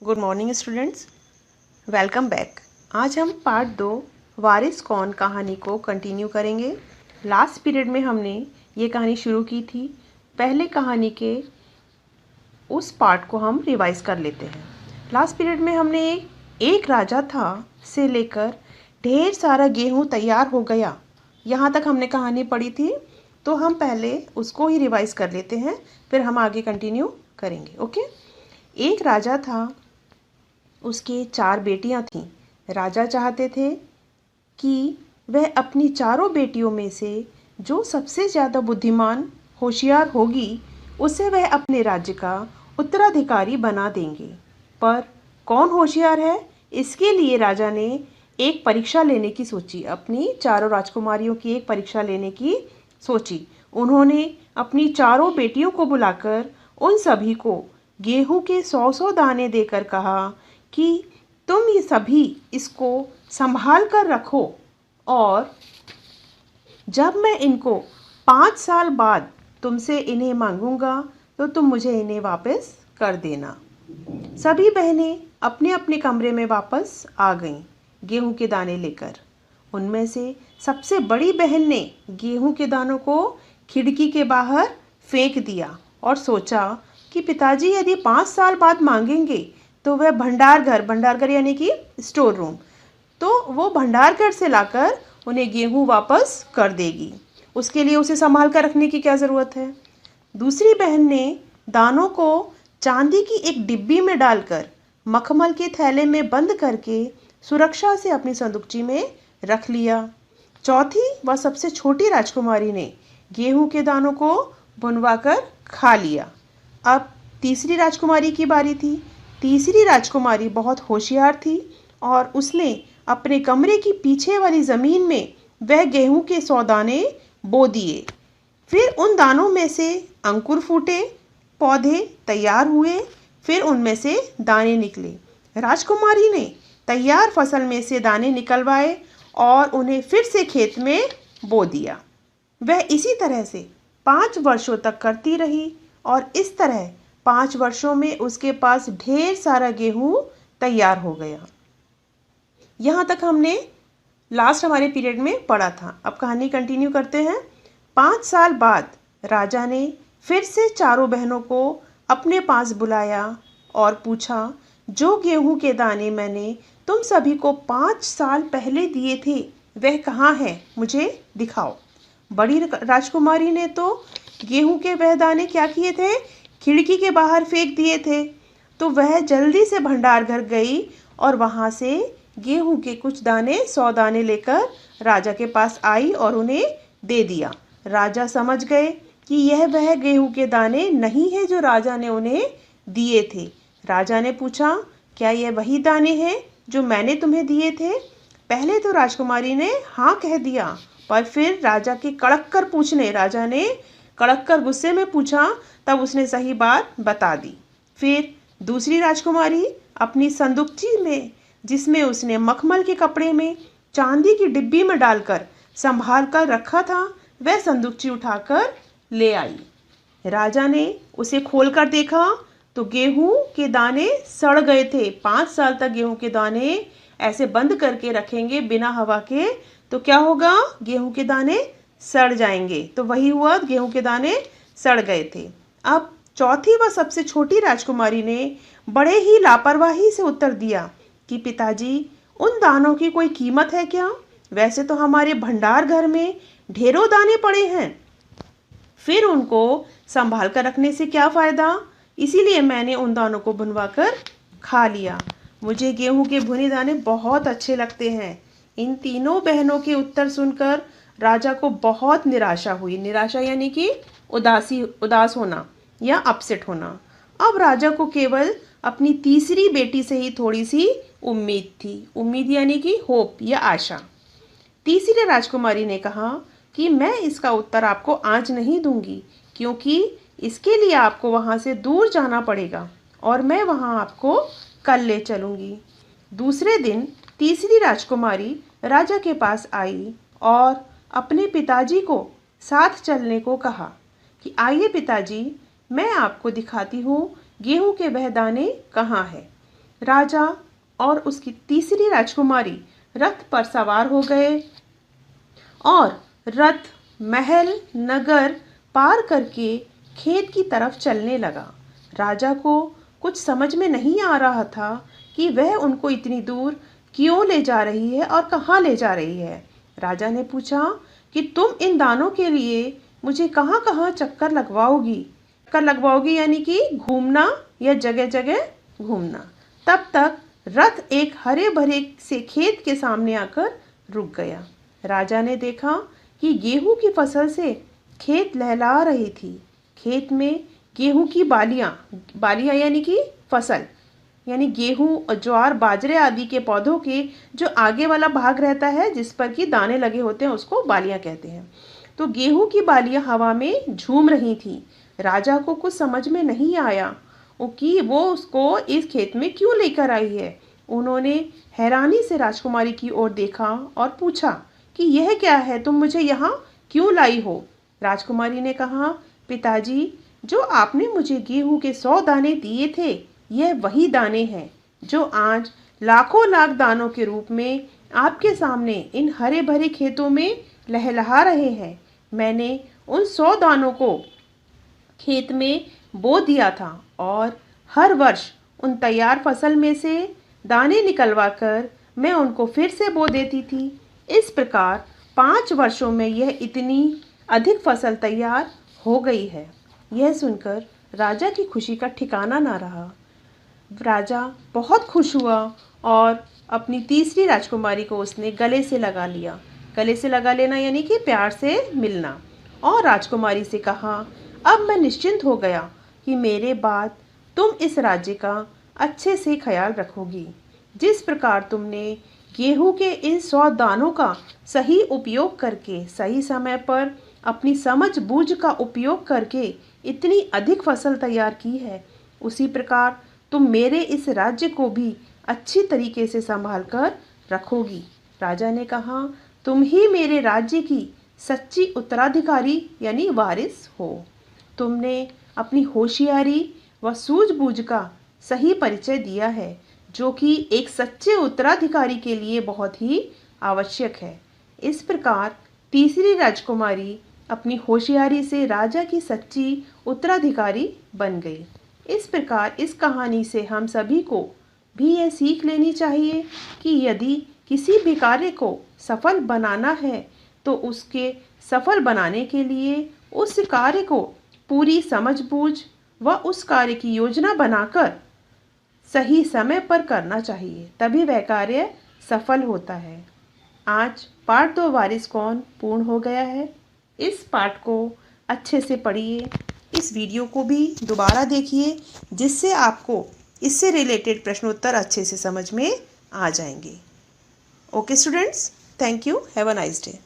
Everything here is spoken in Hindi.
Good morning students, welcome back. आज हम पार्ट 2 वारिस कौन कहानी को कंटिन्यू करेंगे। लास्ट पीरियड में हमने ये कहानी शुरू की थी। पहले कहानी के उस पार्ट को हम रिवाइज कर लेते हैं। लास्ट पीरियड में हमने एक राजा था से लेकर ढेर सारा गेहूँ तैयार हो गया, यहाँ तक हमने कहानी पढ़ी थी। तो हम पहले उसको ही रिवाइज कर लेते हैं, फिर हम आगे कंटिन्यू करेंगे। ओके। एक राजा था, उसके 4 बेटियां थीं। राजा चाहते थे कि वह अपनी चारों बेटियों में से जो सबसे ज़्यादा बुद्धिमान होशियार होगी उसे वह अपने राज्य का उत्तराधिकारी बना देंगे। पर कौन होशियार है, इसके लिए राजा ने एक परीक्षा लेने की सोची। अपनी चारों राजकुमारियों की एक परीक्षा लेने की सोची। उन्होंने अपनी चारों बेटियों को बुलाकर उन सभी को गेहूं के 100-100 दाने देकर कहा कि तुम ये सभी इसको संभाल कर रखो, और जब मैं इनको 5 साल बाद तुमसे इन्हें मांगूंगा तो तुम मुझे इन्हें वापस कर देना। सभी बहनें अपने अपने कमरे में वापस आ गईं गेहूं के दाने लेकर। उनमें से सबसे बड़ी बहन ने गेहूं के दानों को खिड़की के बाहर फेंक दिया और सोचा कि पिताजी यदि 5 साल बाद मांगेंगे तो वह भंडार घर यानी कि स्टोर रूम, तो वो भंडार घर से लाकर उन्हें गेहूं वापस कर देगी। उसके लिए उसे संभाल कर रखने की क्या ज़रूरत है। दूसरी बहन ने दानों को चांदी की एक डिब्बी में डालकर मखमल के थैले में बंद करके सुरक्षा से अपनी संदूकची में रख लिया। चौथी व सबसे छोटी राजकुमारी ने गेहूं के दानों को भुनवाकर खा लिया। अब तीसरी राजकुमारी की बारी थी। तीसरी राजकुमारी बहुत होशियार थी और उसने अपने कमरे की पीछे वाली ज़मीन में वह गेहूं के 100 दाने बो दिए। फिर उन दानों में से अंकुर फूटे, पौधे तैयार हुए, फिर उनमें से दाने निकले। राजकुमारी ने तैयार फसल में से दाने निकलवाए और उन्हें फिर से खेत में बो दिया। वह इसी तरह से 5 वर्षों तक करती रही और इस तरह 5 वर्षों में उसके पास ढेर सारा गेहूं तैयार हो गया। यहाँ तक हमने लास्ट हमारे पीरियड में पढ़ा था। अब कहानी कंटिन्यू करते हैं। 5 साल बाद राजा ने फिर से चारों बहनों को अपने पास बुलाया और पूछा, जो गेहूं के दाने मैंने तुम सभी को 5 साल पहले दिए थे वह कहाँ है, मुझे दिखाओ। बड़ी राजकुमारी ने तो गेहूं के वह दाने क्या किए थे, खिड़की के बाहर फेंक दिए थे। तो वह जल्दी से भंडार घर गई और वहाँ से गेहूं के कुछ दाने 100 दाने लेकर राजा के पास आई और उन्हें दे दिया। राजा समझ गए कि यह वह गेहूं के दाने नहीं है जो राजा ने उन्हें दिए थे। राजा ने पूछा, क्या यह वही दाने हैं जो मैंने तुम्हें दिए थे? पहले तो राजकुमारी ने हाँ कह दिया, पर फिर राजा ने कड़क कर गुस्से में पूछा, तब उसने सही बात बता दी। फिर दूसरी राजकुमारी अपनी संदूकची में, जिसमें उसने मखमल के कपड़े में चांदी की डिब्बी में डालकर संभाल कर रखा था, वह संदूकची उठाकर ले आई। राजा ने उसे खोलकर देखा तो गेहूं के दाने सड़ गए थे। 5 साल तक गेहूं के दाने ऐसे बंद करके रखेंगे बिना हवा के तो क्या होगा, गेहूं के दाने सड़ जाएंगे। तो वही हुआ, गेहूं के दाने सड़ गए थे। अब चौथी व सबसे छोटी राजकुमारी ने बड़े ही लापरवाही से उत्तर दिया कि पिताजी, उन दानों की कोई कीमत है क्या? वैसे तो हमारे भंडार घर में ढेरों दाने पड़े हैं, फिर उनको संभाल कर रखने से क्या फ़ायदा? इसीलिए मैंने उन दानों को भुनवा कर खा लिया। मुझे गेहूं के भुने दाने बहुत अच्छे लगते हैं। इन तीनों बहनों के उत्तर सुनकर राजा को बहुत निराशा हुई। निराशा यानी कि उदास होना या अपसेट होना। अब राजा को केवल अपनी तीसरी बेटी से ही थोड़ी सी उम्मीद थी। उम्मीद यानी कि होप या आशा। तीसरी राजकुमारी ने कहा कि मैं इसका उत्तर आपको आज नहीं दूंगी, क्योंकि इसके लिए आपको वहाँ से दूर जाना पड़ेगा और मैं वहाँ आपको कल ले चलूँगी। दूसरे दिन तीसरी राजकुमारी राजा के पास आई और अपने पिताजी को साथ चलने को कहा कि आइए पिताजी, मैं आपको दिखाती हूँ गेहूं के वह दाने कहाँ हैं। राजा और उसकी तीसरी राजकुमारी रथ पर सवार हो गए और रथ महल नगर पार करके खेत की तरफ चलने लगा। राजा को कुछ समझ में नहीं आ रहा था कि वह उनको इतनी दूर क्यों ले जा रही है और कहाँ ले जा रही है। राजा ने पूछा कि तुम इन दानों के लिए मुझे कहाँ कहाँ चक्कर लगवाओगी यानी कि घूमना या जगह जगह घूमना। तब तक रथ एक हरे भरे से खेत के सामने आकर रुक गया। राजा ने देखा कि गेहूं की फसल से खेत लहला रही थी। खेत में गेहूं की बालियां यानी कि फसल यानी गेहूं ज्वार बाजरे आदि के पौधों के जो आगे वाला भाग रहता है जिस पर कि दाने लगे होते हैं उसको बालियां कहते हैं। तो गेहूं की बालियां हवा में झूम रही थी। राजा को कुछ समझ में नहीं आया कि वो उसको इस खेत में क्यों लेकर आई है। उन्होंने हैरानी से राजकुमारी की ओर देखा और पूछा कि यह क्या है, तुम मुझे यहाँ क्यों लाई हो। राजकुमारी ने कहा, पिताजी, जो आपने मुझे गेहूं के 100 दाने दिए थे, यह वही दाने हैं जो आज लाखों लाख दानों के रूप में आपके सामने इन हरे भरे खेतों में लहलहा रहे हैं। मैंने उन 100 दानों को खेत में बो दिया था और हर वर्ष उन तैयार फसल में से दाने निकलवा कर मैं उनको फिर से बो देती थी। इस प्रकार 5 वर्षों में यह इतनी अधिक फसल तैयार हो गई है। यह सुनकर राजा की खुशी का ठिकाना ना रहा। राजा बहुत खुश हुआ और अपनी तीसरी राजकुमारी को उसने गले से लगा लिया। गले से लगा लेना यानी कि प्यार से मिलना। और राजकुमारी से कहा, अब मैं निश्चिंत हो गया कि मेरे बाद तुम इस राज्य का अच्छे से ख्याल रखोगी। जिस प्रकार तुमने गेहूं के इन 100 दानों का सही उपयोग करके सही समय पर अपनी समझ बूझ का उपयोग करके इतनी अधिक फसल तैयार की है, उसी प्रकार तुम मेरे इस राज्य को भी अच्छी तरीके से संभाल कर रखोगी। राजा ने कहा, तुम ही मेरे राज्य की सच्ची उत्तराधिकारी यानी वारिस हो। तुमने अपनी होशियारी व सूझबूझ का सही परिचय दिया है, जो कि एक सच्चे उत्तराधिकारी के लिए बहुत ही आवश्यक है। इस प्रकार तीसरी राजकुमारी अपनी होशियारी से राजा की सच्ची उत्तराधिकारी बन गई। इस प्रकार इस कहानी से हम सभी को भी यह सीख लेनी चाहिए कि यदि किसी भी कार्य को सफल बनाना है तो उसके सफल बनाने के लिए उस कार्य को पूरी समझबूझ व उस कार्य की योजना बनाकर सही समय पर करना चाहिए, तभी वह कार्य सफल होता है। आज पार्ट 2 वारिस कौन पूर्ण हो गया है। इस पाठ को अच्छे से पढ़िए, इस वीडियो को भी दोबारा देखिए, जिससे आपको इससे रिलेटेड प्रश्नोत्तर अच्छे से समझ में आ जाएंगे। Okay students, thank you, have a nice day.